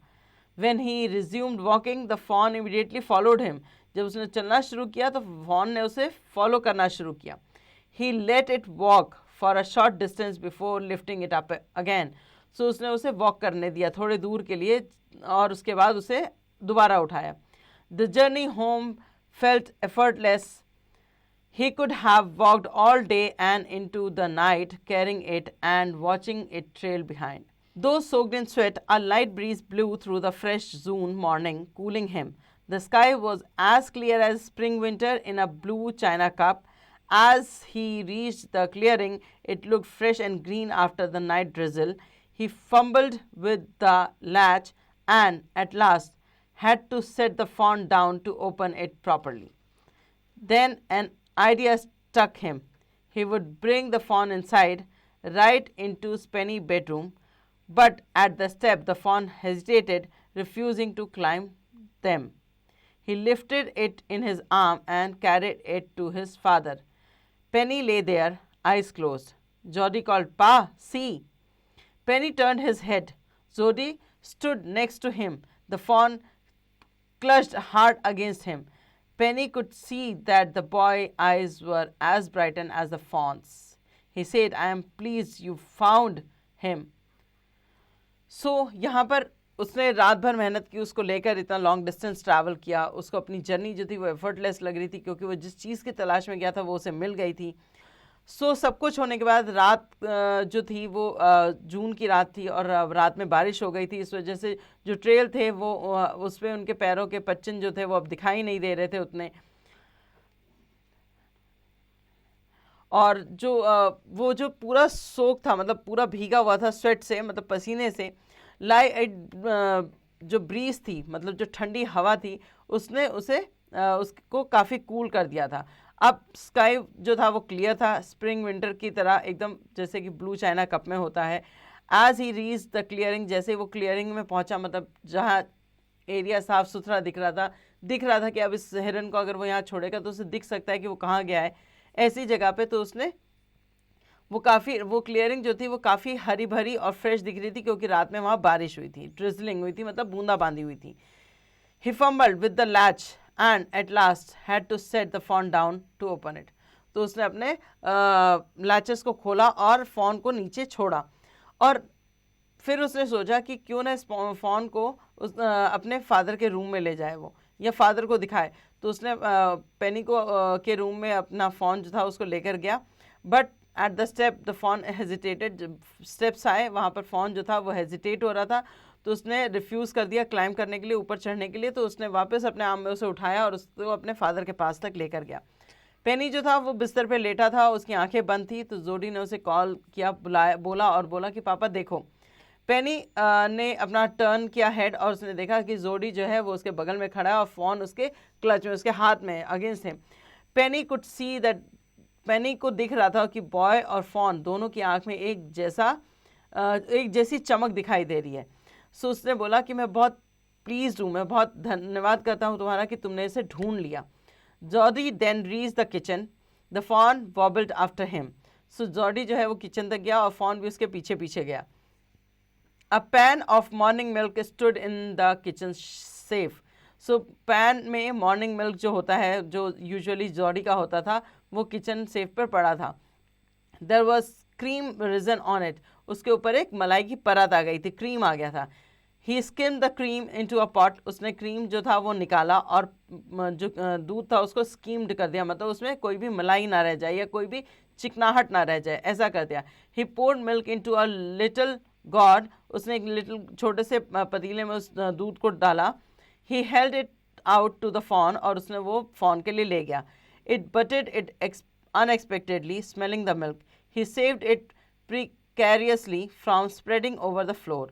When he resumed walking, the fawn immediately followed him. जब उसने चलना शुरू किया तो फॉन ने उसे फॉलो करना शुरू किया। He let it walk for a short distance before lifting it up again. So उसने उसे वॉक करने दिया थोड़े दूर के लिए, और उसके बाद उसे दोबारा उठाया। The journey home felt effortless. He could have walked all day and into the night, carrying it and watching it trail behind. Though soaked in sweat, a light breeze blew through the fresh June morning, cooling him. The sky was as clear as spring winter in a blue china cup. As he reached the clearing, it looked fresh and green after the night drizzle. He fumbled with the latch and, at last, had to set the fawn down to open it properly. Then an idea struck him. He would bring the fawn inside, right into Penny's bedroom. But at the step, the fawn hesitated, refusing to climb them. He lifted it in his arm and carried it to his father. Penny lay there, eyes closed. Jody called, "Pa, see." Penny turned his head. Jody stood next to him. The fawn clutched hard against him. Penny could see that the boy's eyes were as bright as the fawn's. He said, "I am pleased you found him." यहाँ पर उसने रात भर मेहनत की, उसको लेकर इतना लॉन्ग डिस्टेंस ट्रैवल किया। उसको अपनी जर्नी जो थी वो एफर्टलेस लग रही थी, क्योंकि वो जिस चीज़ की तलाश में गया था वो उसे मिल गई थी। सब कुछ होने के बाद रात जो थी वो जून की रात थी, और रात में बारिश हो गई थी। इस वजह से जो ट्रेल थे वो उस पर उनके पैरों के पच्चन जो थे वो अब दिखाई नहीं दे रहे थे उतने। और वो जो पूरा सोक था, मतलब पूरा भीगा हुआ था स्वेट से, मतलब पसीने से। जो ब्रीज थी, मतलब जो ठंडी हवा थी, उसने उसको काफ़ी कूल कर दिया था। अब स्काई जो था वो क्लियर था, स्प्रिंग विंटर की तरह एकदम, जैसे कि ब्लू चाइना कप में होता है। As he reach the clearing, जैसे वो क्लियरिंग में पहुंचा, मतलब जहाँ एरिया साफ सुथरा दिख रहा था कि अब इस हिरन को अगर वो यहाँ छोड़ेगा तो उसे दिख सकता है कि वो कहाँ गया है, ऐसी जगह पे। तो उसने वो क्लियरिंग जो थी वो काफ़ी हरी भरी और फ्रेश दिख रही थी, क्योंकि रात में वहाँ बारिश हुई थी, ड्रिजलिंग हुई थी, मतलब बूंदाबांदी हुई थी। He fumbled with the latch and at last had to set the fawn down to open it. तो उसने अपने लैचेस को खोला और फॉन को नीचे छोड़ा, और फिर उसने सोचा कि क्यों ना इस फॉन को अपने फादर के रूम में ले जाए वो, या फादर को दिखाए। तो उसने पेनी के रूम में अपना फॉन जो था उसको लेकर गया। But at the step the fawn hesitated, जब स्टेप्स आए वहाँ पर फॉन जो था वो हेजिटेट हो रहा था। तो उसने रिफ्यूज़ कर दिया क्लाइम करने के लिए, ऊपर चढ़ने के लिए। तो उसने वापस अपने आर्म में उसे उठाया और उसको अपने फादर के पास तक लेकर गया। पेनी जो था वो बिस्तर पे लेटा था, उसकी आंखें बंद थी। तो जोडी ने उसे कॉल किया, बोला कि पापा देखो। पेनी ने अपना टर्न किया हेड, और उसने देखा कि जोडी जो है वो उसके बगल में खड़ा है और फॉन उसके क्लच में, उसके हाथ में अगेंस्ट है। पेनी को दिख रहा था कि बॉय और फॉन दोनों की आंख में एक जैसी चमक दिखाई दे रही है। सो उसने बोला कि मैं बहुत प्लीज्ड हूँ, मैं बहुत धन्यवाद करता हूँ तुम्हारा कि तुमने इसे ढूंढ लिया। Jody then reach the kitchen, the fawn wobbled after him. So Jody जो है वो किचन तक गया और फॉन भी उसके पीछे पीछे गया। A pan of morning milk stood in the kitchen safe. So pan में मॉर्निंग मिल्क जो होता है, जो यूजुअली जॉडी का होता था, वो किचन सेफ पर पड़ा था। There was cream risen on it, उसके ऊपर एक मलाई की परत आ गई थी, क्रीम आ गया था। He skimmed the cream into a pot, उसने क्रीम जो था वो निकाला और जो दूध था उसको स्कीम्ड कर दिया, मतलब उसमें कोई भी मलाई ना रह जाए या कोई भी चिकनाहट ना रह जाए, ऐसा कर दिया। He poured milk into a little gourd, उसने एक लिटिल छोटे से पतीले में उस दूध को डाला। He held it out to the fawn, और उसने वो फॉन के लिए ले गया। It butted it unexpectedly, smelling the milk. He saved it precariously from spreading over the floor.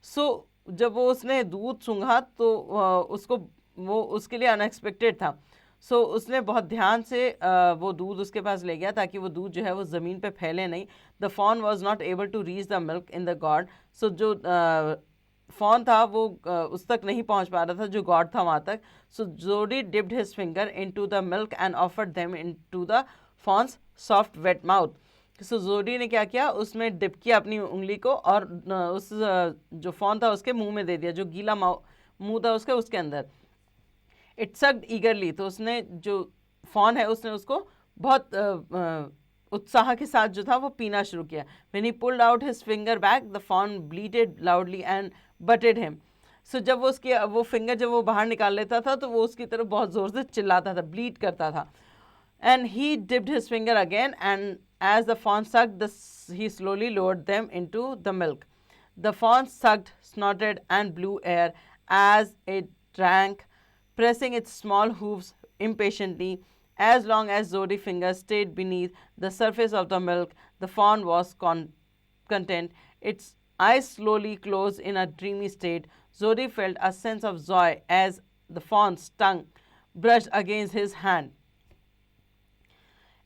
So जब वो उसने दूध सूंघा तो उसको वो उसके लिए अनएक्सपेक्टेड था। सो उसने बहुत ध्यान से वो दूध उसके पास ले गया ताकि वो दूध जो है वो ज़मीन पे फैले नहीं। The fawn was not able to reach the milk in the gourd, so जो फॉन था वो उस तक नहीं पहुंच पा रहा था जो गॉड था वहाँ तक। So Jody dipped his finger into the milk and offered them into the fawn's soft wet mouth. So Jody ने क्या किया, उसमें डिप किया अपनी उंगली को और उस जो फॉन था उसके मुंह में दे दिया, जो गीला मुंह था उसके अंदर। इट सक्ड ईगरली, तो उसने जो फॉन है उसने उसको बहुत उत्साह के साथ जो था वो पीना शुरू किया। When he pulled out his finger back the fawn bleated loudly and butted him. So जब वो उसकी वो फिंगर जब वो बाहर निकाल लेता था तो वो उसकी तरफ बहुत ज़ोर से चिल्लाता था, ब्लीड करता था। And he dipped his finger again, and as the fawn sucked, he slowly lowered them into the milk. The fawn sucked, snorted, and blew air as it drank, pressing its small hooves impatiently. As long as Zodi's fingers stayed beneath the surface of the milk, the fawn was content. Its eyes slowly closed in a dreamy state. Zodi felt a sense of joy as the fawn's tongue brushed against his hand.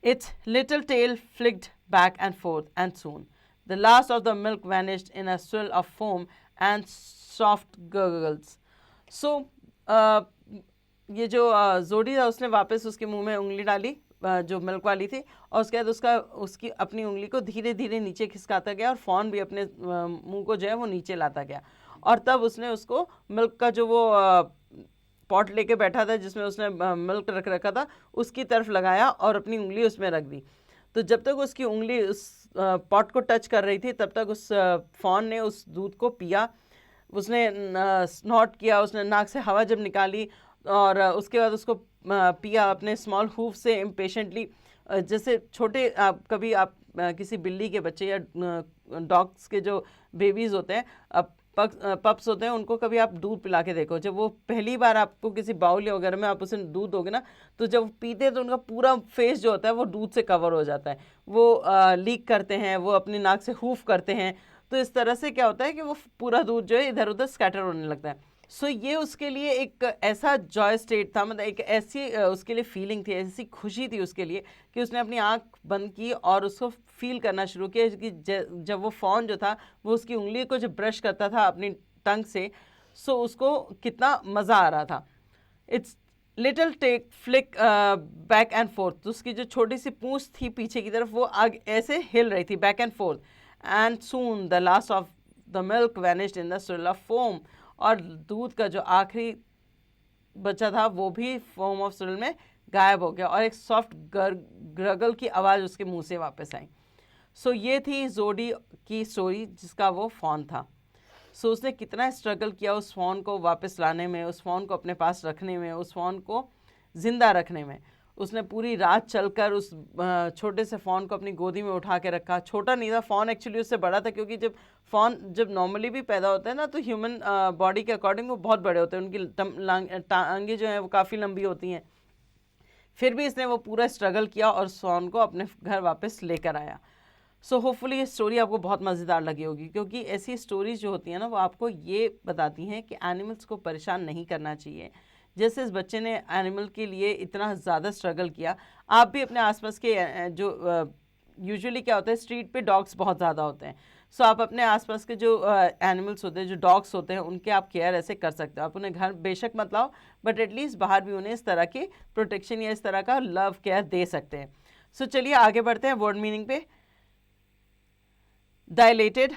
Its little tail flicked back and forth, and soon the last of the milk vanished in a swirl of foam and soft gurgles. So, ये जो जोडी था उसने वापस उसके मुंह में उंगली डाली जो मिल्क वाली थी, और उसके बाद उसकी अपनी उंगली को धीरे धीरे नीचे खिसकाता गया और फॉन भी अपने मुंह को जो है वो नीचे लाता गया। और तब उसने उसको मिल्क का जो वो पॉट लेके बैठा था जिसमें उसने मिल्क रख रखा था उसकी तरफ लगाया और अपनी उंगली उसमें रख दी। तो जब तक उसकी उंगली उस पॉट को टच कर रही थी तब तक उस फॉन ने उस दूध को पिया। उसने स्नॉट किया, उसने नाक से हवा जब निकाली और उसके बाद उसको पिया अपने स्मॉल हूफ से इम्पेशेंटली, जैसे छोटे कभी आप किसी बिल्ली के बच्चे या डॉग्स के जो बेबीज़ होते हैं, पप्स होते हैं, उनको कभी आप दूध पिला के देखो। जब वो पहली बार आपको किसी बाउल या वगैरह में आप उसे दूध दोगे ना, तो जब पीते हैं तो उनका पूरा फेस जो होता है वो दूध से कवर हो जाता है, वो लीक करते हैं, वो अपनी नाक से हूफ करते हैं। तो इस तरह से क्या होता है कि वो पूरा दूध जो है इधर उधर स्कैटर होने लगता है। सो ये उसके लिए एक ऐसा जॉय स्टेट था, मतलब एक ऐसी उसके लिए फीलिंग थी, ऐसी खुशी थी उसके लिए कि उसने अपनी आंख बंद की और उसको फील करना शुरू किया कि जब वो फॉन जो था वो उसकी उंगली को जब ब्रश करता था अपनी टंग से, सो उसको कितना मज़ा आ रहा था। Its little tail flick back and forth, तो उसकी जो छोटी सी पूंछ थी पीछे की तरफ वो आगे ऐसे हिल रही थी back and fourth. And soon the last of the milk vanished in the swirl of foam, और दूध का जो आखिरी बचा था वो भी फोम ऑफ swirl में गायब हो गया और एक सॉफ्ट ग्रगल की आवाज़ उसके मुंह से वापस आई। सो ये थी जोडी की स्टोरी जिसका वो फॉन था। सो उसने कितना स्ट्रगल किया उस फ़ोन को वापस लाने में, उस फ़ोन को अपने पास रखने में, उस फ़ोन को ज़िंदा रखने में। उसने पूरी रात चलकर उस छोटे से फ़ोन को अपनी गोदी में उठा के रखा। छोटा नहीं था फ़ोन, एक्चुअली उससे बड़ा था, क्योंकि जब फ़ोन जब नॉर्मली भी पैदा होता है ना तो ह्यूमन बॉडी के अकॉर्डिंग वो बहुत बड़े होते हैं, उनकी टांगें जो हैं वो काफ़ी लंबी होती हैं। फिर भी इसने वो पूरा स्ट्रगल किया और फ़ोन को अपने घर वापस लेकर आया। सो होपफुली ये स्टोरी आपको बहुत मज़ेदार लगी होगी, क्योंकि ऐसी स्टोरीज जो होती हैं ना वो आपको ये बताती हैं कि एनिमल्स को परेशान नहीं करना चाहिए। जैसे इस बच्चे ने एनिमल के लिए इतना ज़्यादा स्ट्रगल किया, आप भी अपने आसपास के जो यूजुअली क्या होता है स्ट्रीट पे डॉग्स बहुत ज़्यादा होते हैं, सो आप अपने आसपास के जो एनिमल्स होते हैं, जो डॉग्स होते हैं, उनके आप केयर ऐसे कर सकते हो। आप उन्हें घर बेशक मत लाओ, बट एटलीस्ट बाहर भी उन्हें इस तरह की प्रोटेक्शन या इस तरह का लव केयर दे सकते हैं। सो चलिए आगे बढ़ते हैं वर्ड मीनिंग पे। Dilated,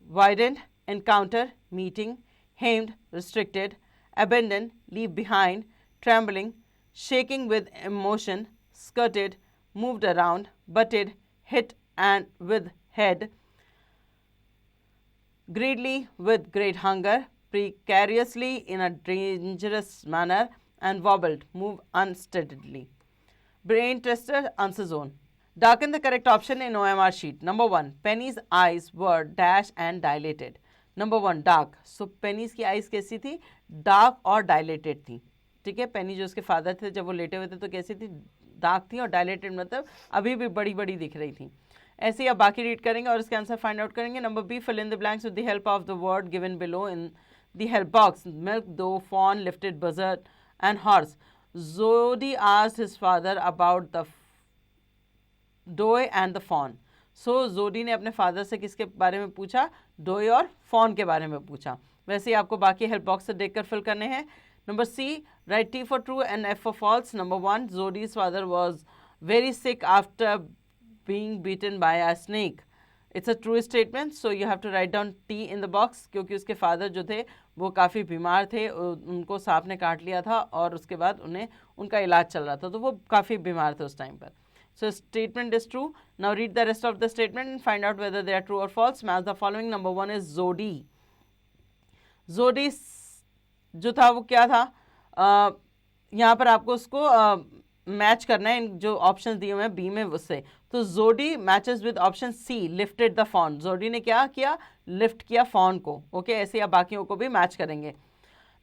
widened, encounter, meeting, hemmed, restricted, abandoned, leave behind, trembling, shaking with emotion, skirted, moved around, butted, hit and with head, greedily with great hunger, precariously in a dangerous manner, and wobbled, move unsteadily. Brain tester, answer zone. Darken the correct option in OMR sheet. Number 1, Penny's eyes were dash and dilated. Number 1, dark. So Penny's की eyes कैसी थी? Dark और dilated थी. ठीक है, पेनी जो उसके father थे जब वो लेटे हुए थे तो कैसी थी? डार्क थी, और डायलेटेड मतलब अभी भी बड़ी बड़ी दिख रही थी. ऐसे ही आप बाकी रीड करेंगे और इसके आंसर फाइंड आउट करेंगे. Number B, fill in the blanks with the help of the word given below in the help box. Milk, doe, fawn, lifted, buzzard and horse. Jody asked his father about the doe and the fawn. So Jody ने अपने father से किसके बारे में पूछा? डोए और fawn के बारे में पूछा. वैसे ही आपको बाकी हेल्प बॉक्स से देखकर फिल करने हैं. Number C, write T for true and F for false. Number 1, Zodi's father was very sick after being beaten by a snake. It's a true statement, so you have to write down T in the box, क्योंकि उसके father जो थे वो काफ़ी बीमार थे, उनको सांप ने काट लिया था और उसके बाद उन्हें उनका इलाज चल रहा था, तो वो काफ़ी बीमार थे उस टाइम पर. So statement is true. Now read the rest of the statement and find out whether they are true or false. Match the following. Number 1 is Zodi. Zodi जो था वो क्या था? यहाँ पर आपको उसको मैच करना है इन जो ऑप्शंस दिए हुए हैं बी में उससे. तो Jody matches with option C, lifted the fawn. Jody ने क्या किया? लिफ्ट किया फॉन को. ओके, ऐसे आप बाकियों को भी मैच करेंगे.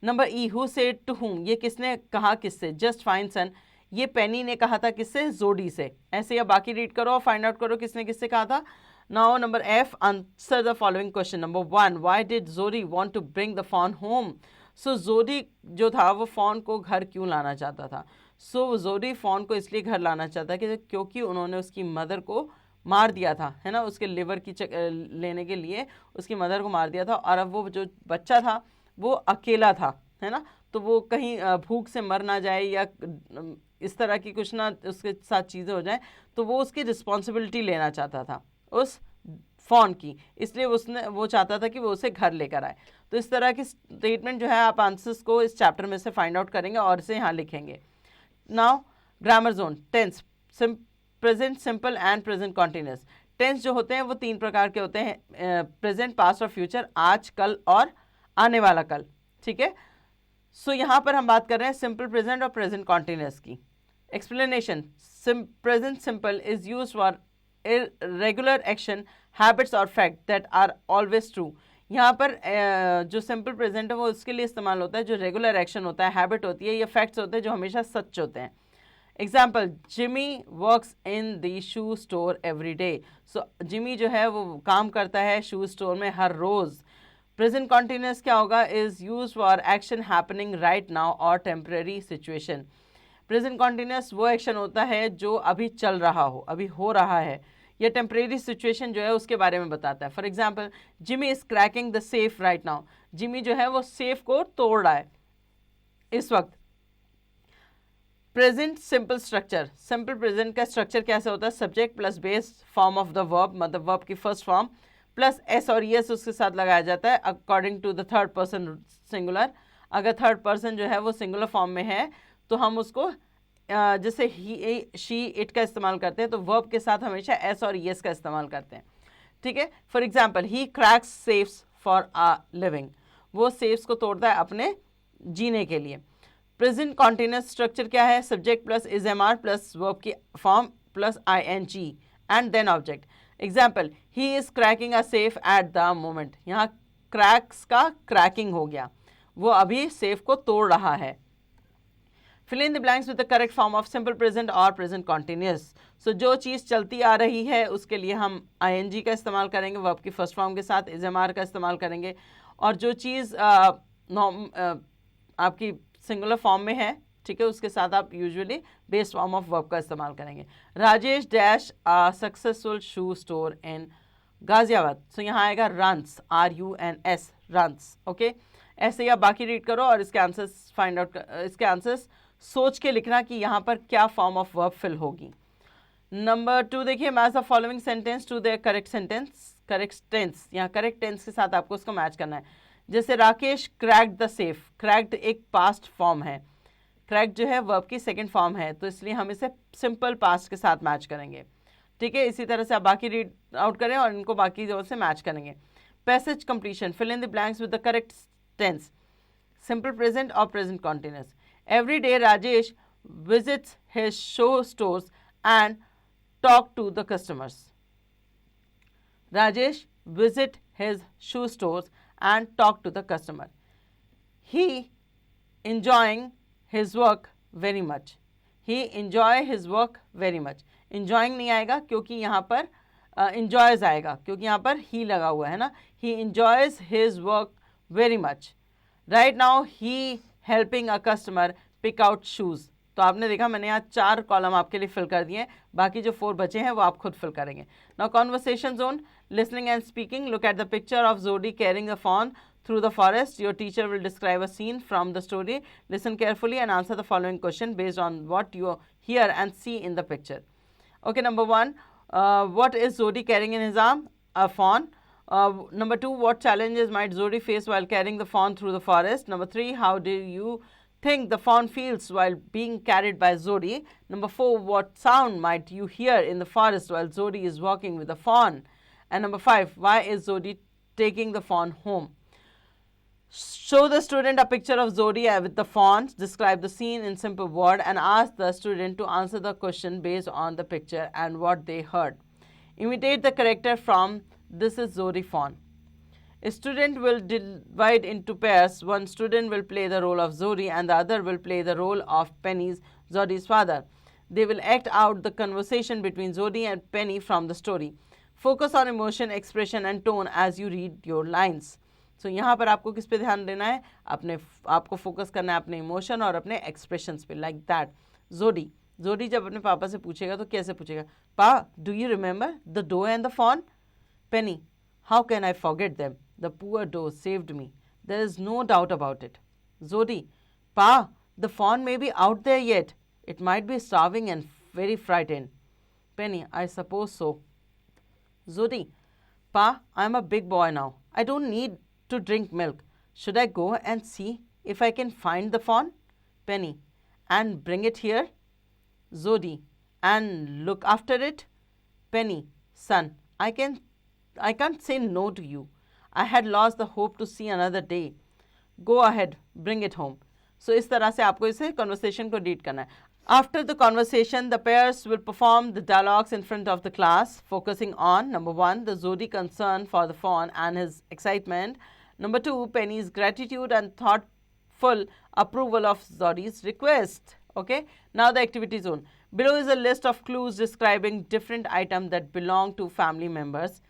Number E, who said to whom. ये किसने कहा किससे? Just fine son. ये पेनी ने कहा था किससे? जोडी से. ऐसे आप बाकी रीड करो और फाइंड आउट करो किसने किससे कहा था. Now number F, answer the following question. Number 1, why did Jody want to bring the fawn home. So Jody जो था वो फॉन को घर क्यों लाना चाहता था? सो जोडी फॉन को इसलिए घर लाना चाहता है क्योंकि उन्होंने उसकी मदर को मार दिया था, है ना, उसके लिवर की लेने के लिए उसकी मदर को मार दिया था. और अब वो जो बच्चा था वो अकेला था, है ना, तो वो कहीं भूख से मर ना जाए या इस तरह की कुछ ना उसके साथ चीज़ें हो जाए, तो वो उसकी रिस्पॉन्सिबिलिटी लेना चाहता था उस फॉन की, इसलिए उसने वो चाहता था कि वो उसे घर लेकर आए. तो इस तरह की स्टेटमेंट जो है आप आंसर्स को इस चैप्टर में से फाइंड आउट करेंगे और इसे यहाँ लिखेंगे. Now grammar zone. Tense, present simple and present continuous. Tense जो होते हैं वो 3 प्रकार के होते हैं, प्रेजेंट, पास्ट और फ्यूचर, आज, कल और आने वाला कल. ठीक है, सो यहाँ पर हम बात कर रहे हैं सिंपल प्रेजेंट और प्रेजेंट कॉन्टिन्यूस की. Explanation. Present simple is used for regular action, habits और fact that are always true. यहाँ पर जो सिंपल प्रेजेंट है वो उसके लिए इस्तेमाल होता है जो रेगुलर एक्शन होता है, हैबिट होती है, या फैक्ट्स होते हैं जो हमेशा सच होते हैं. Example, Jimmy works in the shoe store every day. So Jimmy जो है वो काम करता है शू स्टोर में हर रोज़. प्रेजेंट कॉन्टिन्यूस क्या होगा? Is use for action happening right now और टेम्परेरी सिचुएशन. प्रेजेंट कॉन्टिन्यूस वो एक्शन होता है जो अभी चल रहा हो, अभी हो रहा है, या टेम्परेरी सिचुएशन जो है उसके बारे में बताता है. For example, Jimmy is cracking the safe right now. Jimmy जो है वो सेफ को तोड़ रहा है इस वक्त. Present simple structure. Simple present का स्ट्रक्चर कैसे होता है? Subject plus base form of the verb, मतलब वर्ब की फर्स्ट फॉर्म, प्लस एस और एस उसके साथ लगाया जाता है according to the third person singular. अगर थर्ड पर्सन जो है वो सिंगुलर फॉर्म में है तो हम उसको जैसे ही, शी, इट का इस्तेमाल करते हैं, तो वर्ब के साथ हमेशा एस और एस का इस्तेमाल करते हैं. ठीक है, for example, he cracks safes for a living. वो सेफ्स को तोड़ता है अपने जीने के लिए. प्रेजेंट कॉन्टिन्यूस स्ट्रक्चर क्या है? Subject plus is am are plus verb की form plus I N G and then object. Example, he is cracking a safe at the moment. यहाँ क्रैक्स का क्रैकिंग हो गया, वो अभी सेफ को तोड़ रहा है. Fill in the blanks with the correct form of simple present or present continuous. So जो चीज़ चलती आ रही है उसके लिए हम ing का इस्तेमाल करेंगे वर्ब की फर्स्ट फॉर्म के साथ, is am are का इस्तेमाल करेंगे. और जो चीज़ आपकी सिंगुलर फॉर्म में है, ठीक है, उसके साथ आप usually base form of verb का इस्तेमाल करेंगे. Rajesh dash a successful shoe store in Ghaziabad. So यहाँ आएगा रंस, RUNS, रंस. ओके, ऐसे ही आप बाकी रीड करो और इसके आंसर्स फाइंड आउट, इसके आंसर्स सोच के लिखना कि यहाँ पर क्या फॉर्म ऑफ वर्ब फिल होगी. नंबर 2 देखिए, match the following sentence to the correct sentence, correct tense. यहाँ करेक्ट टेंस के साथ आपको उसको मैच करना है. जैसे Rakesh cracked the safe. Cracked एक पास्ट फॉर्म है, क्रैक्ड जो है वर्ब की सेकंड फॉर्म है, तो इसलिए हम इसे सिंपल पास्ट के साथ मैच करेंगे. ठीक है, इसी तरह से आप बाकी रीड आउट करें और इनको बाकी जो से मैच करेंगे. Passage completion, fill in the blanks with the correct tense, simple present or present continuous. Every day Rajesh visits his shoe stores and talk to the customers. Rajesh visit his shoe stores and talk to the customer. He enjoying his work very much. He enjoy his work very much. Enjoying नहीं आएगा क्योंकि यहाँ पर enjoys आएगा, क्योंकि यहाँ पर he लगा हुआ है ना. He enjoys his work very much. Right now he helping a customer pick out shoes. तो आपने देखा मैंने यहाँ 4 कॉलम आपके लिए फिल कर दिए हैं, बाकी जो 4 बचे हैं वो आप खुद फिल करेंगे. Now conversation zone, listening and speaking. Look at the picture of Jody carrying the phone through the forest. Your teacher will describe a scene from the story. Listen carefully and answer the following question based on what you hear and see in the picture. Okay, number 1, what is Zodi carrying in his arm? A fawn. Number 2, what challenges might Zodi face while carrying the fawn through the forest? Number 3, how do you think the fawn feels while being carried by Zodi? Number 4, what sound might you hear in the forest while Zodi is walking with the fawn? And number 5, why is Zodi taking the fawn home? Show the student a picture of Zodi with the fawn. Describe the scene in simple word and ask the student to answer the question based on the picture and what they heard. Imitate the character from This is Zodi Fawn. A student will divide into pairs. One student will play the role of Zodi and the other will play the role of Penny's, Zodi's father. They will act out the conversation between Zodi and Penny from the story. Focus on emotion, expression and tone as you read your lines. So यहाँ पर आपको किस पे ध्यान देना है? आपको focus करना है अपने इमोशन और अपने एक्सप्रेशंस पे. Like that. जोडी जब अपने पापा से पूछेगा तो कैसे पूछेगा? Pa, do you remember the doe and the fawn? Penny, how can I forget them? The poor doe saved me. There is no doubt about it. Zodi, Pa, the fawn may be out there yet. It might be starving and very frightened. Penny, I suppose so. Zodi, Pa, I'm a big boy now. I don't need to drink milk. Should I go and see if I can find the fawn? Penny, and bring it here? Zodi, and look after it? Penny, son, I can't say no to you. I had lost the hope to see another day. Go ahead, bring it home. So इस तरह से आपको इसे conversation को read करना है. After the conversation, the pairs will perform the dialogues in front of the class, focusing on number 1, the Zodi concern for the fawn and his excitement. Number 2, Penny's gratitude and thoughtful approval of Zodi's request. Okay. Now the activity zone. Below is a list of clues describing different items that belong to family members.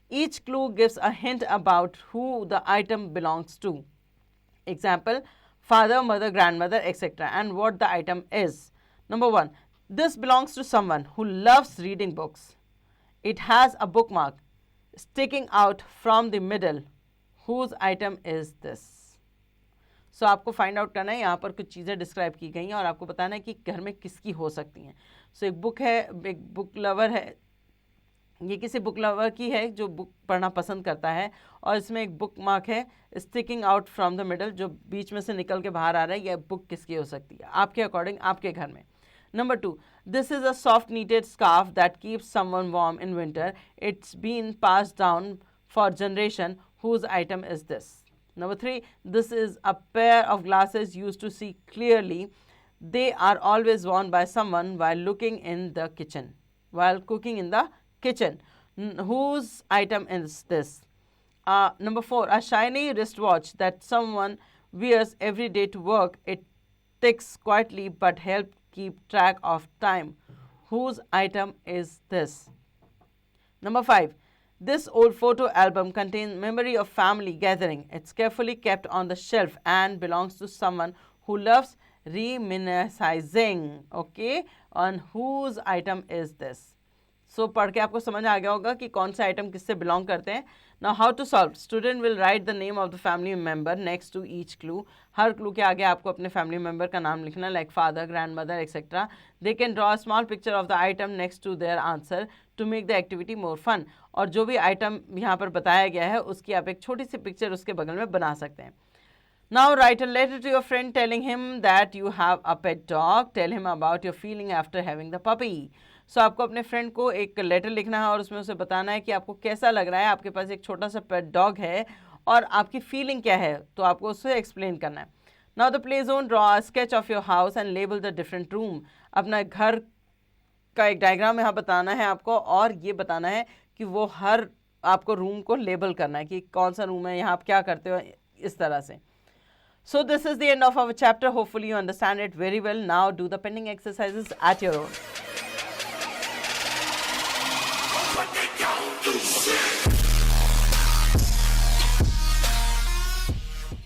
Each clue gives a hint about who the item belongs to. Example, father, mother, grandmother, etc. and what the item is. Number 1, this belongs to someone who loves reading books. It has a bookmark sticking out from the middle. Whose item is this? So आपको find out करना है. यहाँ पर कुछ चीज़ें describe की गई हैं और आपको बताना है कि घर में किसकी हो सकती हैं. सो एक बुक है, एक बुक लवर है, ये किसी बुक लवर की है जो बुक पढ़ना पसंद करता है, और इसमें एक बुक मार्क है sticking out from the middle, जो बीच में से निकल के बाहर आ रहा है. यह बुक किसकी हो सकती है आपके अकॉर्डिंग आपके घर में? Number 2, this is a soft knitted scarf that keeps someone warm in winter. It's been passed down for generation. Whose item is this? Number 3, this is a pair of glasses used to see clearly. They are always worn by someone while cooking in the kitchen. Whose item is this? Number 4, a shiny wristwatch that someone wears every day to work. It ticks quietly but helps keep track of time. Whose item is this? Number 5, this old photo album contains memory of family gathering. It's carefully kept on the shelf and belongs to someone who loves reminiscing. Okay, on whose item is this? So पढ़ के आपको समझ आ गया होगा कि कौन से item किससे बिलोंग करते हैं. Now how to solve? Student will write the name of the family member next to each clue. Her clue के आगे आपको अपने family member का नाम लिखना, like father, grandmother, etc. They can draw a small picture of the item next to their answer to make the activity more fun. और जो भी item यहाँ पर बताया गया है उसकी आप एक छोटी सी picture उसके बगल में बना सकते हैं. Now write a letter to your friend telling him that you have a pet dog. Tell him about your feeling after having the puppy. सो आपको अपने फ्रेंड को एक लेटर लिखना है और उसमें उसे बताना है कि आपको कैसा लग रहा है, आपके पास एक छोटा सा पेट डॉग है और आपकी फीलिंग क्या है, तो आपको उससे एक्सप्लेन करना है। Now the play zone, draw a sketch of your house and label the different room. अपना घर का एक डायग्राम यहाँ बताना है आपको और ये बताना है कि वो हर आपको रूम को लेबल करना है कि कौन सा रूम है, यहाँ आप क्या करते हो, इस तरह से। So this is the end of our chapter. Hopefully you understand it very well. Now do the pending exercises at your own.